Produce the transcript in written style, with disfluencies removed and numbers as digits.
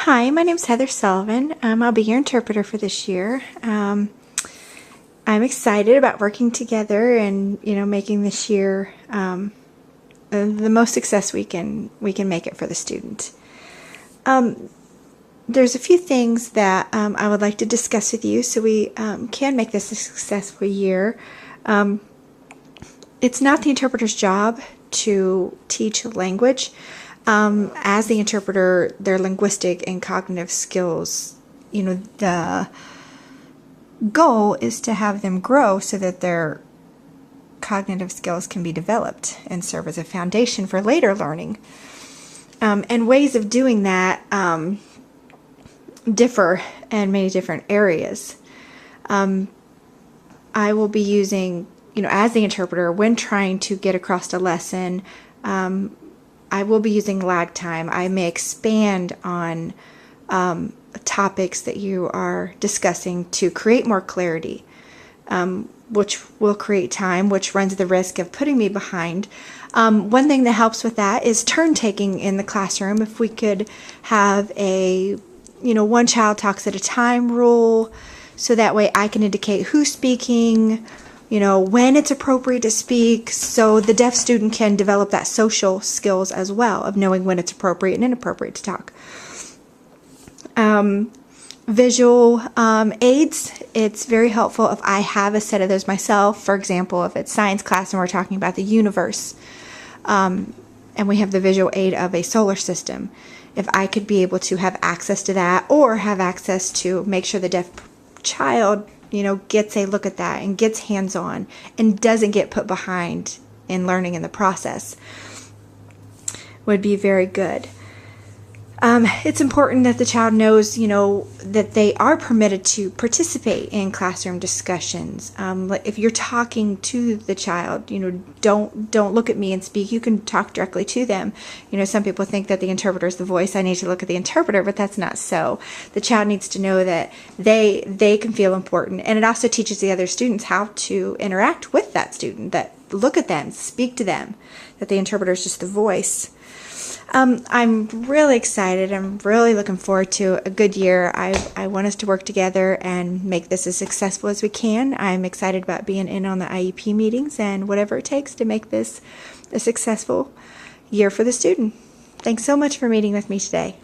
Hi, my name's Heather Sullivan. I'll be your interpreter for this year. I'm excited about working together and making this year the most success we can make it for the student. There's a few things that I would like to discuss with you so we can make this a successful year. It's not the interpreter's job to teach language. As the interpreter, their linguistic and cognitive skills, the goal is to have them grow so that their cognitive skills can be developed and serve as a foundation for later learning. And ways of doing that differ in many different areas. I will be using, as the interpreter, when trying to get across a lesson, I will be using lag time. I may expand on topics that you are discussing to create more clarity, which will create time, which runs the risk of putting me behind. One thing that helps with that is turn taking in the classroom. If we could have a, one child talks at a time rule, so that way I can indicate who's speaking, when it's appropriate to speak, so the deaf student can develop that social skills as well of knowing when it's appropriate and inappropriate to talk. Visual aids, it's very helpful if I have a set of those myself. For example, if it's science class and we're talking about the universe, and we have the visual aid of a solar system, if I could be able to have access to that or have access to make sure the deaf child gets a look at that and gets hands-on and doesn't get put behind in learning in the process, would be very good. It's important that the child knows, that they are permitted to participate in classroom discussions. If you're talking to the child, don't look at me and speak. You can talk directly to them. Some people think that the interpreter is the voice. I need to look at the interpreter, but that's not so. The child needs to know that they can feel important, and it also teaches the other students how to interact with that student. That look at them, speak to them. That the interpreter is just the voice. I'm really excited. I'm really looking forward to a good year. I want us to work together and make this as successful as we can. I'm excited about being in on the IEP meetings and whatever it takes to make this a successful year for the student. Thanks so much for meeting with me today.